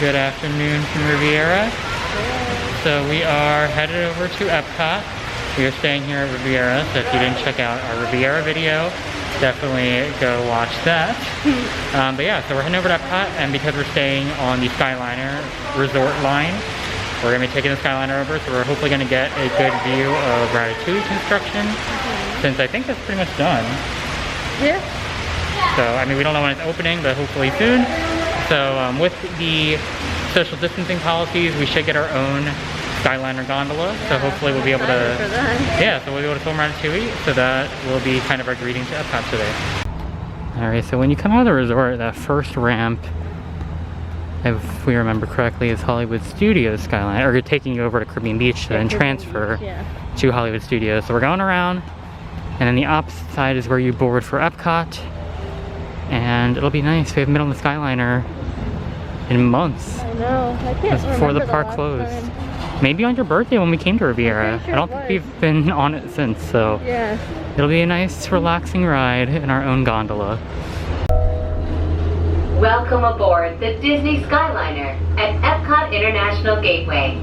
Good afternoon from Riviera. So we are headed over to EPCOT. We are staying here at Riviera, so if you didn't check out our Riviera video, definitely go watch that. But yeah, so we're heading over to EPCOT, and because we're staying on the Skyliner resort line, we're going to be taking the Skyliner over, so we're hopefully going to get a good view of Ratatouille construction, since I think that's pretty much done. Yeah. So, I mean, we don't know when it's opening, but hopefully soon. So, with the social distancing policies, we should get our own Skyliner gondola. Yeah, so hopefully we'll be able to, so we'll be able to film Ratatouille. So that will be kind of our greeting to Epcot today. Alright, so when you come out of the resort, that first ramp, if we remember correctly, is Hollywood Studios Skyliner, or taking you over to Caribbean Beach to then transfer to Hollywood Studios. So we're going around, and then the opposite side is where you board for Epcot. And it'll be nice. We haven't been on the Skyliner in months. I know. I can't remember before the park closed. Time. Maybe on your birthday when we came to Riviera. Sure I don't think we've been on it since, so it'll be a nice, relaxing ride in our own gondola. Welcome aboard the Disney Skyliner at Epcot International Gateway.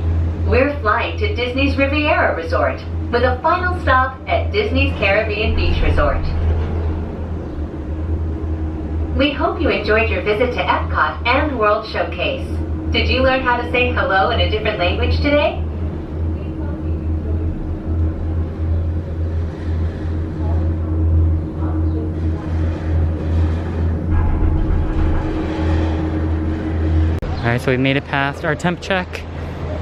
We're flying to Disney's Riviera Resort with a final stop at Disney's Caribbean Beach Resort. We hope you enjoyed your visit to Epcot and World Showcase. Did you learn how to say hello in a different language today? Alright, so we made it past our temp check,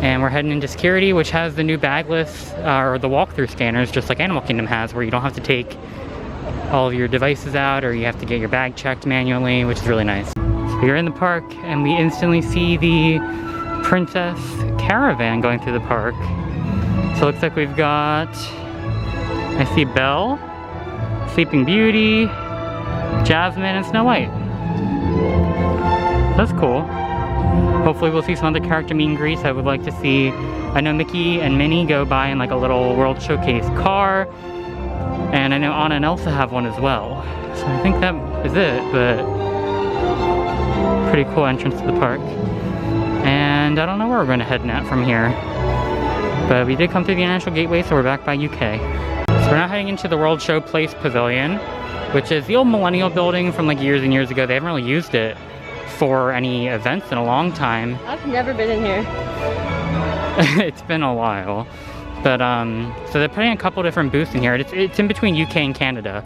and we're heading into security, which has the new bagless, or the walkthrough scanners, just like Animal Kingdom has, where you don't have to take all of your devices out, or you have to get your bag checked manually, which is really nice. So we're in the park, and we instantly see the Princess Caravan going through the park. So it looks like we've got, I see Belle, Sleeping Beauty, Jasmine, and Snow White. That's cool. Hopefully we'll see some other character meet and greets. I would like to see, I know Mickey and Minnie go by in like a little World Showcase car, and I know Anna and Elsa have one as well. So I think that is it, but pretty cool entrance to the park. And I don't know where we're going to head at from here, but we did come through the International Gateway, so we're back by UK. So we're now heading into the World Showplace Pavilion, which is the old Millennial building from like years and years ago. They haven't really used it for any events in a long time. I've never been in here. It's been a while. But, so they're putting a couple different booths in here. It's in between UK and Canada.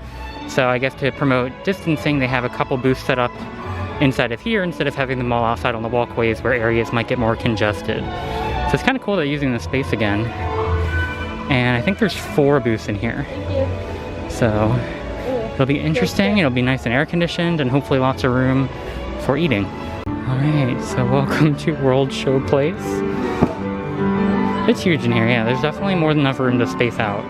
So I guess to promote distancing, they have a couple booths set up inside of here instead of having them all outside on the walkways where areas might get more congested. So it's kind of cool they're using the space again. And I think there's 4 booths in here. So it'll be interesting. It'll be nice and air conditioned, and hopefully lots of room for eating. Alright, so welcome to World Showplace. It's huge in here, yeah. There's definitely more than enough room to space out.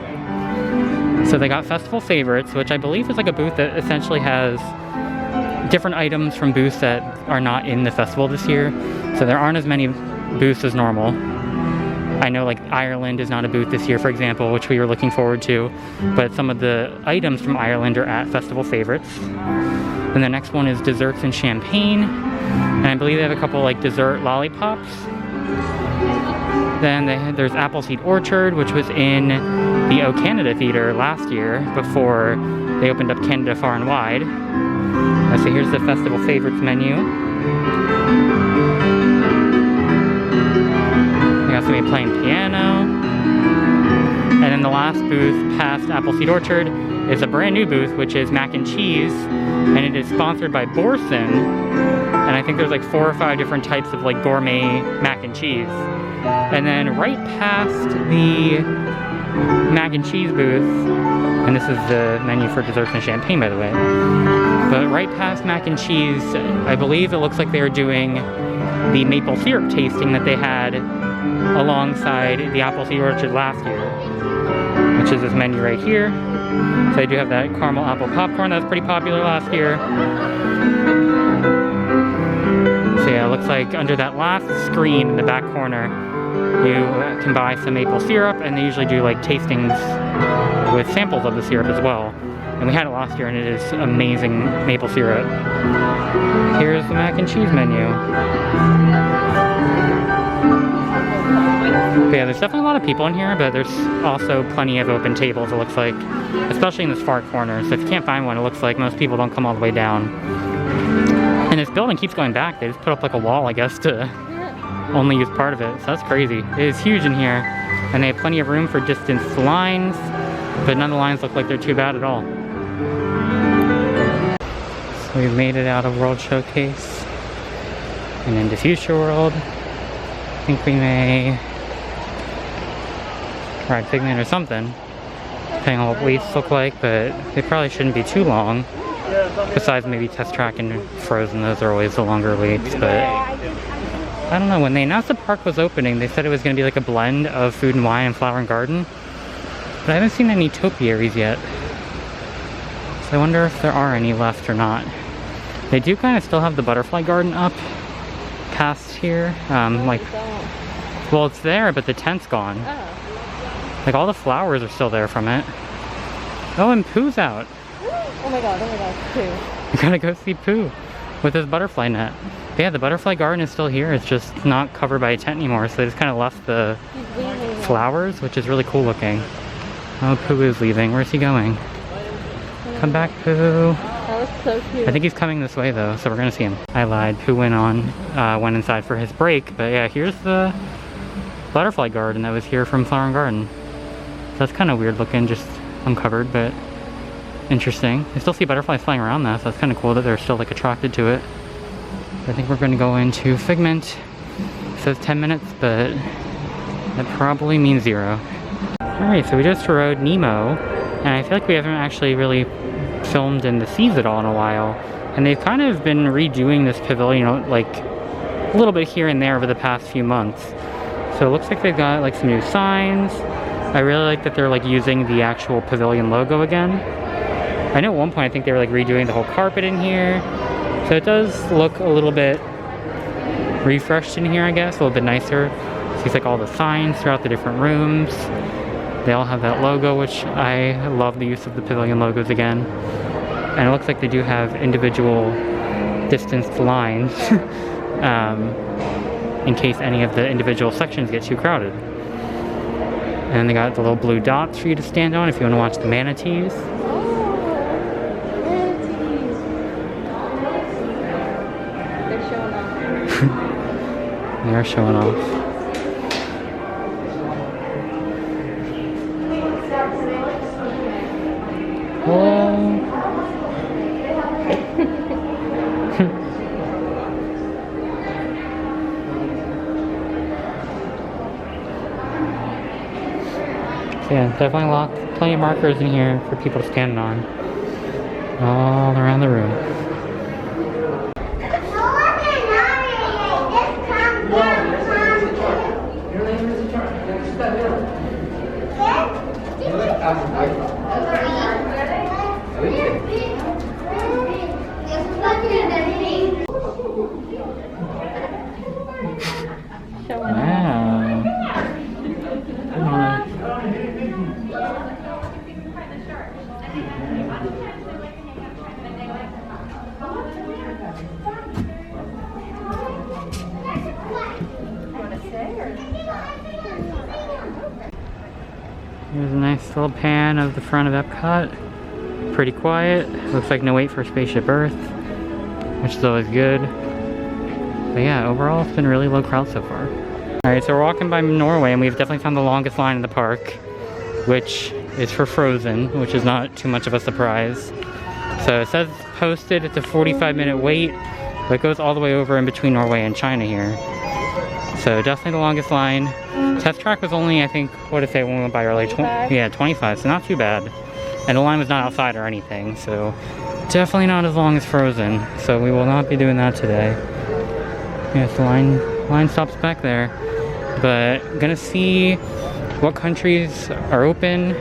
So they got Festival Favorites, which I believe is like a booth that essentially has different items from booths that are not in the festival this year. So there aren't as many booths as normal. I know like Ireland is not a booth this year, for example, which we were looking forward to. But some of the items from Ireland are at Festival Favorites. And the next one is Desserts and Champagne. And I believe they have a couple like dessert lollipops. Then there's Appleseed Orchard, which was in the O Canada Theater last year before they opened up Canada Far and Wide. So here's the Festival Favorites menu. They got somebody playing piano. And then the last booth past Appleseed Orchard is a brand new booth, which is Mac and Cheese, and it is sponsored by Borson. And I think there's like 4 or 5 different types of like gourmet mac and cheese. And then right past the mac and cheese booth, and this is the menu for desserts and champagne, by the way, but right past mac and cheese, I believe it looks like they are doing the maple syrup tasting that they had alongside the Appleseed Orchard last year, which is this menu right here. So they do have that caramel apple popcorn that was pretty popular last year. So yeah, it looks like under that last screen in the back corner, you can buy some maple syrup, and they usually do like tastings with samples of the syrup as well. And we had it last year, and it is amazing maple syrup. Here's the mac and cheese menu. there's definitely a lot of people in here, but there's also plenty of open tables, it looks like, especially in this far corner. So if you can't find one, it looks like most people don't come all the way down. And this building keeps going back. They just put up like a wall, I guess, to only use part of it. So that's crazy. It is huge in here, and they have plenty of room for distance lines, but none of the lines look like they're too bad at all. So we've made it out of World Showcase and into Future World. I think we may ride Figment or something, depending on what weights look like, but they probably shouldn't be too long. Besides maybe Test Track and Frozen, those are always the longer weights, but I don't know. When they announced the park was opening, they said it was going to be like a blend of Food and Wine and Flower and Garden, but I haven't seen any topiaries yet. So I wonder if there are any left or not. They do kind of still have the Butterfly Garden up past here. Well, it's there, but the tent's gone. Like all the flowers are still there from it. Oh, and Pooh's out. Oh my god, Pooh. You gotta go see Pooh with his butterfly net. But yeah, the Butterfly Garden is still here. It's just not covered by a tent anymore, so they just kind of left the flowers, which is really cool looking. Oh, Pooh is leaving. Where's he going? Come back, Pooh. That was so cute. I think he's coming this way though, so we're gonna see him. I lied. Pooh went inside for his break, but yeah, here's the Butterfly Garden that was here from Flower and Garden. So that's kind of weird looking, just uncovered, but interesting. I still see butterflies flying around that, so that's kind of cool that they're still like attracted to it. I think we're going to go into Figment. It says 10 minutes, but that probably means 0. Alright, so we just rode Nemo, and I feel like we haven't actually really filmed in the seas at all in a while. And they've kind of been redoing this pavilion, like a little bit here and there over the past few months. So it looks like they've got like some new signs. I really like that they're like using the actual pavilion logo again. I know at one point I think they were like redoing the whole carpet in here. So it does look a little bit refreshed in here, I guess, a little bit nicer. So it's like all the signs throughout the different rooms. They all have that logo, which I love the use of the pavilion logos again. And it looks like they do have individual distanced lines in case any of the individual sections get too crowded. And they got the little blue dots for you to stand on if you want to watch the manatees. They are showing off. Whoa. So yeah, definitely locked. Plenty of markers in here for people to stand on. All around the room. Here's a nice little pan of the front of EPCOT. Pretty quiet. Looks like no wait for Spaceship Earth, which is always good. But yeah, overall it's been really low crowd so far. Alright, so we're walking by Norway and we've definitely found the longest line in the park, which is for Frozen, which is not too much of a surprise. So it says posted it's a 45-minute wait, but it goes all the way over in between Norway and China here. So definitely the longest line. Test Track was only, I think, what did it say when we went by early? 25, so not too bad. And the line was not outside or anything, so definitely not as long as Frozen. So we will not be doing that today. Yes, the line stops back there. But gonna see what countries are open.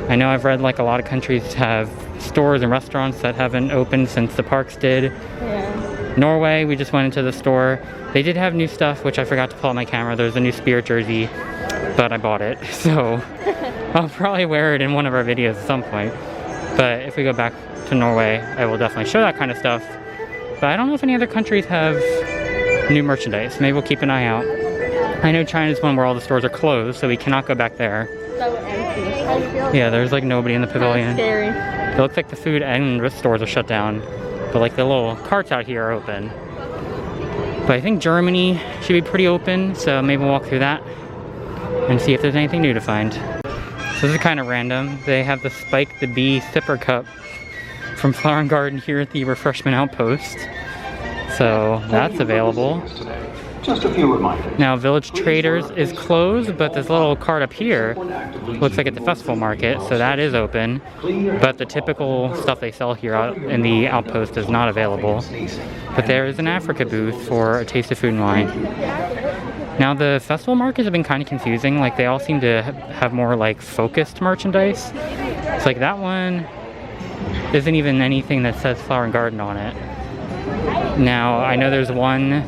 I know I've read like a lot of countries have stores and restaurants that haven't opened since the parks did. Yeah. Norway, we just went into the store. They did have new stuff, which I forgot to pull out my camera. There's a new Spirit jersey, but I bought it. So I'll probably wear it in one of our videos at some point. But if we go back to Norway, I will definitely show that kind of stuff. But I don't know if any other countries have new merchandise. Maybe we'll keep an eye out. I know China's one where all the stores are closed, so we cannot go back there. So empty. Yeah, there's like nobody in the pavilion. Scary. It looks like the food and the stores are shut down, but like the little carts out here are open. But I think Germany should be pretty open, so maybe we'll walk through that and see if there's anything new to find. So this is kind of random. They have the Spike the Bee sipper cup from Flower and Garden here at the refreshment outpost. So that's available. Just a few reminders. Now Village Traders is closed, but this little cart up here looks like at the festival market, so that is open. But the typical stuff they sell here out in the outpost is not available. But there is an Africa booth for a taste of food and wine. Now the festival markets have been kind of confusing. Like they all seem to have more like focused merchandise. It's like that one isn't even anything that says Flower and Garden on it. Now I know there's one.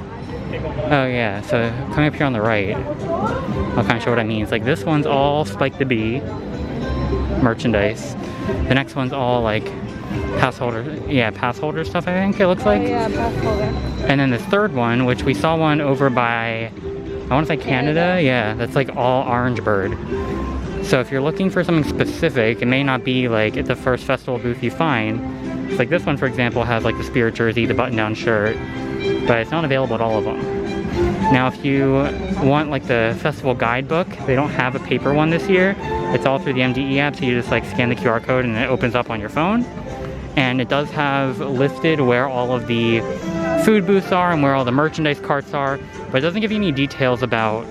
Oh yeah, so coming up here on the right, I'll kind of show what I mean. It's like this one's all Spike the Bee merchandise. The next one's all like pass holder stuff, I think it looks like. Oh, yeah, pass holder. And then this third one, which we saw one over by, I want to say Canada. Yeah, that's like all Orange Bird. So if you're looking for something specific, it may not be like at the first festival booth you find. It's like this one, for example, has like the Spirit jersey, the button-down shirt, but it's not available at all of them. Now if you want like the festival guidebook, they don't have a paper one this year. It's all through the MDE app, so you just like scan the QR code and it opens up on your phone. And it does have listed where all of the food booths are and where all the merchandise carts are, but it doesn't give you any details about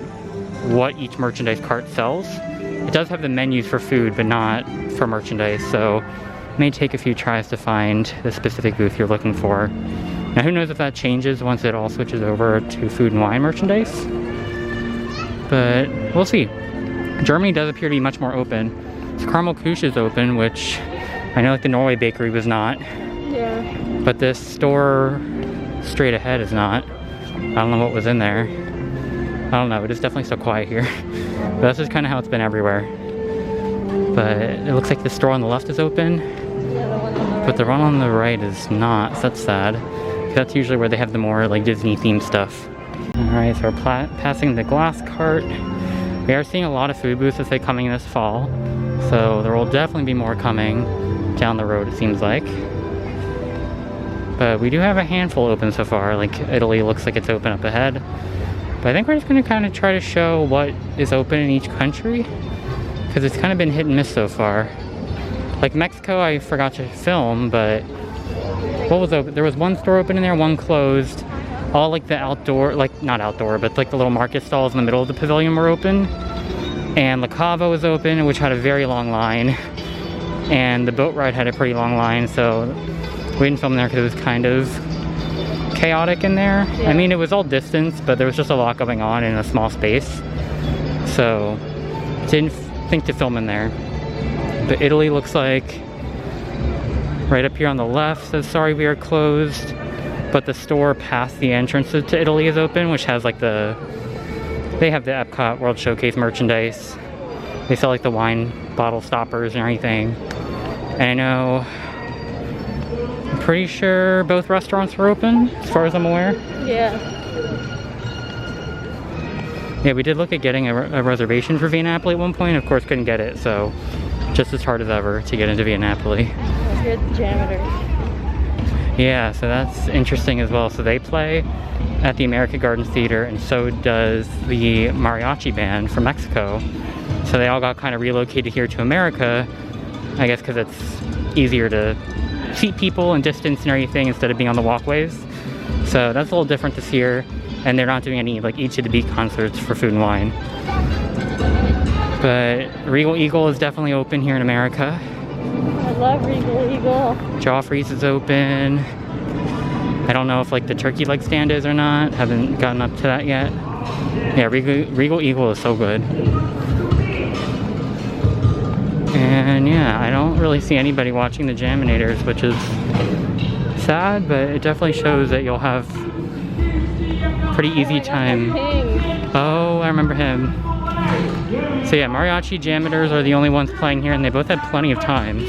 what each merchandise cart sells. It does have the menus for food, but not for merchandise, so it may take a few tries to find the specific booth you're looking for. Now who knows if that changes once it all switches over to food and wine merchandise, but we'll see. Germany does appear to be much more open. So Caramel Couche is open, which I know like the Norway bakery was not. Yeah. But this store straight ahead is not. I don't know what was in there. I don't know, it is definitely so quiet here. But that's just kind of how it's been everywhere. But it looks like the store on the left is open. Yeah, the one on the right. But the one on the right is not, so that's sad. That's usually where they have the more like Disney themed stuff. Alright, so we're passing the glass cart. We are seeing a lot of food booths, as they coming this fall. So there will definitely be more coming down the road, it seems like. But we do have a handful open so far. Like Italy looks like it's open up ahead. But I think we're just going to kind of try to show what is open in each country, because it's kind of been hit and miss so far. Like Mexico I forgot to film, but what was open? There was one store open in there, one closed. All like the outdoor, like not outdoor, but like the little market stalls in the middle of the pavilion were open. And La Cava was open, which had a very long line. And the boat ride had a pretty long line, so we didn't film there because it was kind of chaotic in there. Yeah. I mean, it was all distance, but there was just a lot going on in a small space. So didn't think to film in there. But Italy looks like right up here on the left says sorry we are closed, but the store past the entrance to Italy is open, which has like they have the EPCOT World Showcase merchandise. They sell like the wine bottle stoppers and everything. And I know, I'm pretty sure both restaurants are open as far as I'm aware. Yeah. Yeah, we did look at getting a reservation for Via Napoli at one point. Of course, couldn't get it, so just as hard as ever to get into Via Napoli. Here's the janitors. Yeah, so that's interesting as well. So they play at the American Gardens Theater, and so does the mariachi band from Mexico. So they all got kind of relocated here to America, I guess because it's easier to seat people and distance and everything instead of being on the walkways. So that's a little different this year, and they're not doing any like Each of the Beat concerts for food and wine. But Regal Eagle is definitely open here in America. I love Regal Eagle. Joffrey's is open. I don't know if like the turkey leg stand is or not. Haven't gotten up to that yet. Yeah, Regal Eagle is so good. And yeah, I don't really see anybody watching the Jaminators, which is sad, but it definitely shows that you'll have pretty easy time. Oh, I remember him. So yeah, mariachi Jaminators are the only ones playing here, and they both had plenty of times.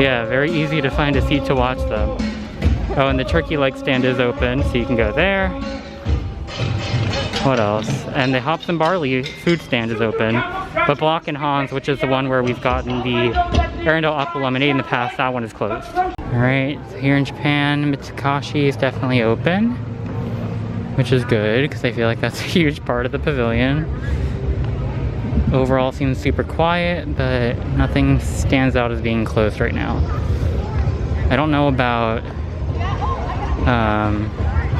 Yeah, very easy to find a seat to watch them. Oh, and the turkey leg stand is open, so you can go there. What else? And the hops and barley food stand is open. But Block and Hans, which is the one where we've gotten the Arendelle apple lemonade in the past, that one is closed. Alright, so here in Japan, Mitsukashi is definitely open, which is good because I feel like that's a huge part of the pavilion. Overall seems super quiet, but nothing stands out as being closed right now. I don't know about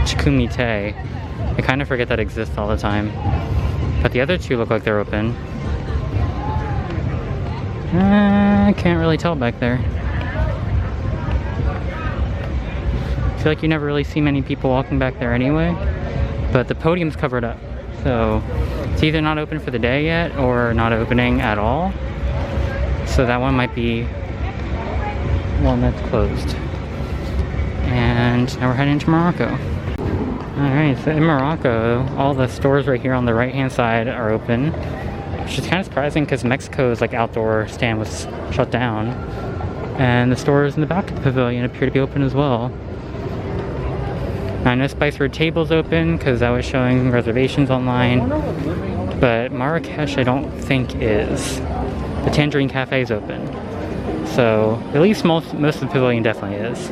Chikumite. I kind of forget that exists all the time. But the other two look like they're open. I can't really tell back there. I feel like you never really see many people walking back there anyway. But the podium's covered up. So it's either not open for the day yet or not opening at all. So that one might be one that's closed. And now we're heading to Morocco. Alright, so in Morocco, all the stores right here on the right hand side are open. Which is kind of surprising because Mexico's like outdoor stand was shut down. And the stores in the back of the pavilion appear to be open as well. Now I know Spiceroad Table's open because I was showing reservations online. But Marrakesh I don't think is. The Tangerine Cafe is open. So at least most of the pavilion definitely is.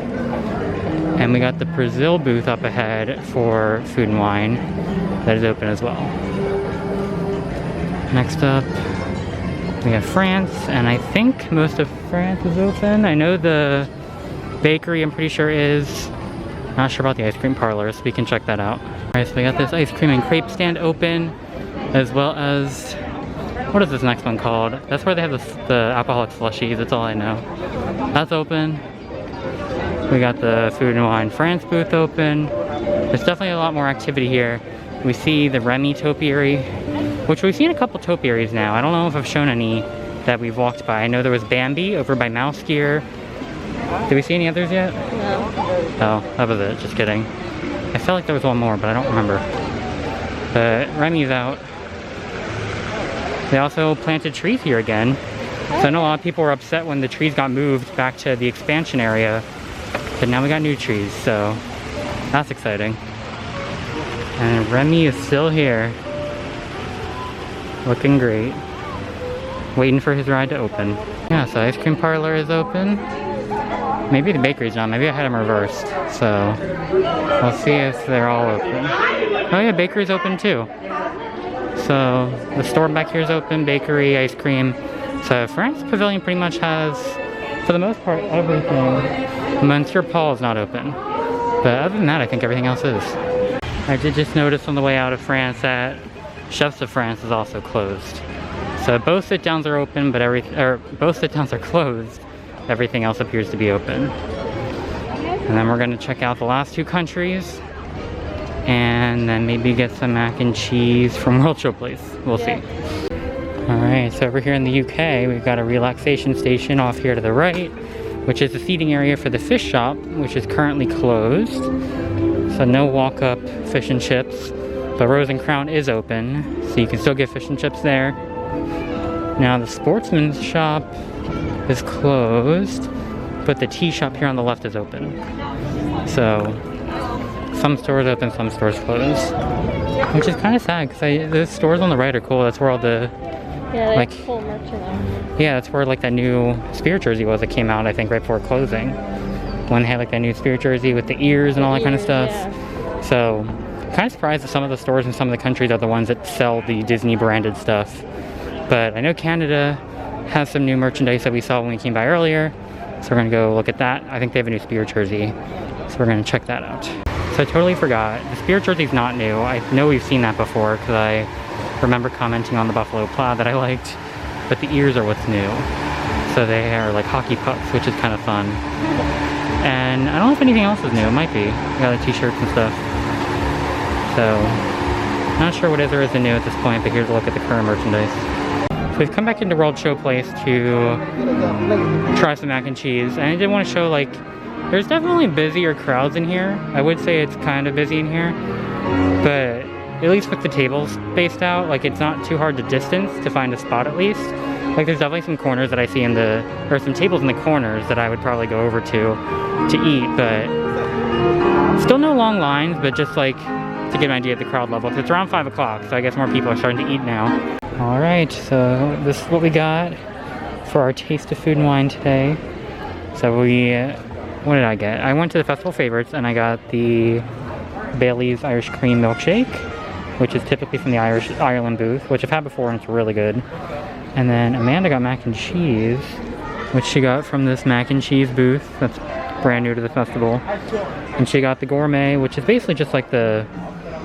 And we got the Brazil booth up ahead for food and wine that is open as well. Next up, we have France, and I think most of France is open. I know the bakery I'm pretty sure is. Not sure about the ice cream parlor, so we can check that out. Alright, so we got this ice cream and crepe stand open, as well as, what is this next one called? That's where they have the alcoholic slushies, that's all I know. That's open. We got the Food and Wine France booth open. There's definitely a lot more activity here. We see the Remy topiary, which we've seen a couple topiaries now. I don't know if I've shown any that we've walked by. I know there was Bambi over by Mouse Gear. Did we see any others yet? No. Oh, that was it. Just kidding. I felt like there was one more, but I don't remember. But Remy's out. They also planted trees here again. So I know a lot of people were upset when the trees got moved back to the expansion area. But now we got new trees, so that's exciting. And Remy is still here. Looking great. Waiting for his ride to open. Yeah, so ice cream parlor is open. Maybe the bakery's not. Maybe I had them reversed. So we'll see if they're all open. Oh yeah, bakery's open too. So the store back here is open. Bakery, ice cream. So France Pavilion pretty much has, for the most part, everything. Monsieur Paul is not open. But other than that, I think everything else is. I did just notice on the way out of France that Chefs of France is also closed. So both sit-downs are open, but both sit-downs are closed. Everything else appears to be open. And then we're going to check out the last two countries. And then maybe get some mac and cheese from World Showplace. We'll see. Alright, so over here in the UK, we've got a relaxation station off here to the right, which is the seating area for the fish shop, which is currently closed. So no walk-up fish and chips, but Rose and Crown is open, so you can still get fish and chips there. Now the Sportsman's shop is closed, but the tea shop here on the left is open. So some stores open, some stores closed, which is kind of sad because the stores on the right are cool. That's where all the like full merchandise. Yeah, that's where like that new Spirit jersey was that came out, I think, right before closing. When they had like that new Spirit jersey with the ears and all that kind of stuff. Yeah. So, kind of surprised that some of the stores in some of the countries are the ones that sell the Disney branded stuff. But I know Canada has some new merchandise that we saw when we came by earlier. So we're gonna go look at that. I think they have a new Spirit jersey. So we're gonna check that out. So I totally forgot. The Spirit jersey's not new. I know we've seen that before because I remember commenting on the Buffalo Plaid that I liked. But the ears are what's new. So they are like hockey pucks, which is kind of fun. And I don't know if anything else is new. It might be. We got the t-shirts and stuff. So, not sure what there is new at this point, but here's a look at the current merchandise. So we've come back into World Showplace to try some mac and cheese. And I did want to show, like, there's definitely busier crowds in here. I would say it's kind of busy in here. But at least with the tables spaced out, like, it's not too hard to distance to find a spot at least. Like there's definitely some corners that I see or some tables in the corners that I would probably go over to eat, but still no long lines, but just like to get an idea of the crowd level. It's around 5 o'clock, so I guess more people are starting to eat now. All right, so this is what we got for our taste of food and wine today. So what did I get? I went to the Festival Favorites and I got the Bailey's Irish Cream Milkshake, which is typically from the Ireland booth, which I've had before and it's really good. And then Amanda got mac and cheese, which she got from this mac and cheese booth that's brand new to the festival. And she got the gourmet, which is basically just like the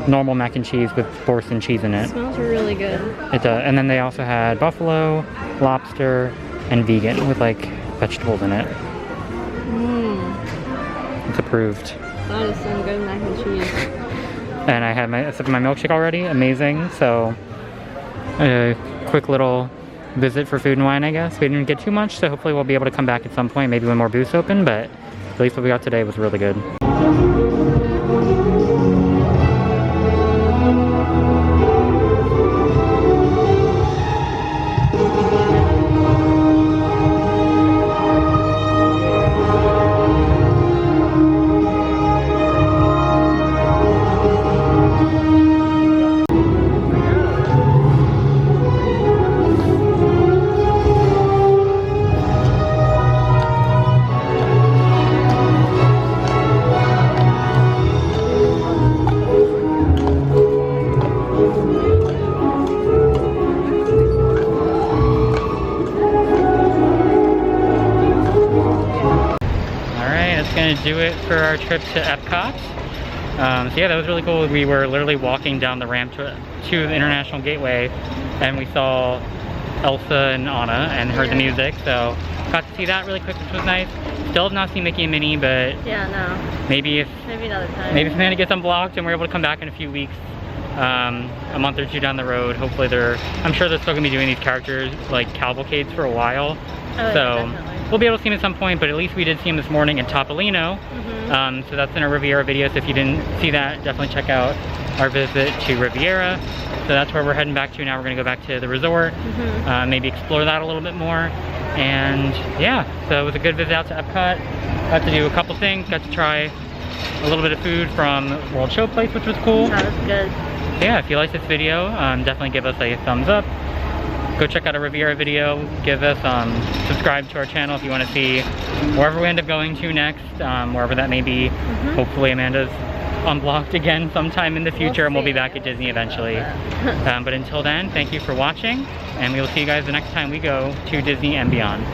normal mac and cheese with Boursin cheese in it. It smells really good. It does. And then they also had buffalo, lobster, and vegan with like vegetables in it. It's approved. That is some good mac and cheese. And I had my milkshake already, amazing. So a quick little visit for food and wine, I guess. We didn't get too much, so hopefully we'll be able to come back at some point, maybe when more booths open, but at least what we got today was really good. Gonna do it for our trip to EPCOT. So yeah, that was really cool. We were literally walking down the ramp to the International Gateway and we saw Elsa and Anna and heard the music, so got to see that really quick, which was nice. Still have not seen Mickey and Minnie, but yeah, no. Maybe another time. Maybe something gets unblocked and we're able to come back in a few weeks, a month or two down the road. Hopefully I'm sure they're still gonna be doing these characters like cavalcades for a while. Oh, so yeah, we'll be able to see him at some point, but at least we did see him this morning in Topolino. So that's in our Riviera video, so if you didn't see that, definitely check out our visit to Riviera. So that's where we're heading back to now. We're gonna go back to the resort, maybe explore that a little bit more. And yeah, so it was a good visit out to EPCOT. Got to do a couple things, got to try a little bit of food from World Show Place, which was cool. That was good. So yeah, if you like this video, definitely give us a thumbs up. Go check out our Riviera video, give us, subscribe to our channel if you want to see wherever we end up going to next, wherever that may be. Hopefully Amanda's unblocked again sometime in the future and we'll be back at Disney eventually. But until then, thank you for watching and we will see you guys the next time we go to Disney and beyond.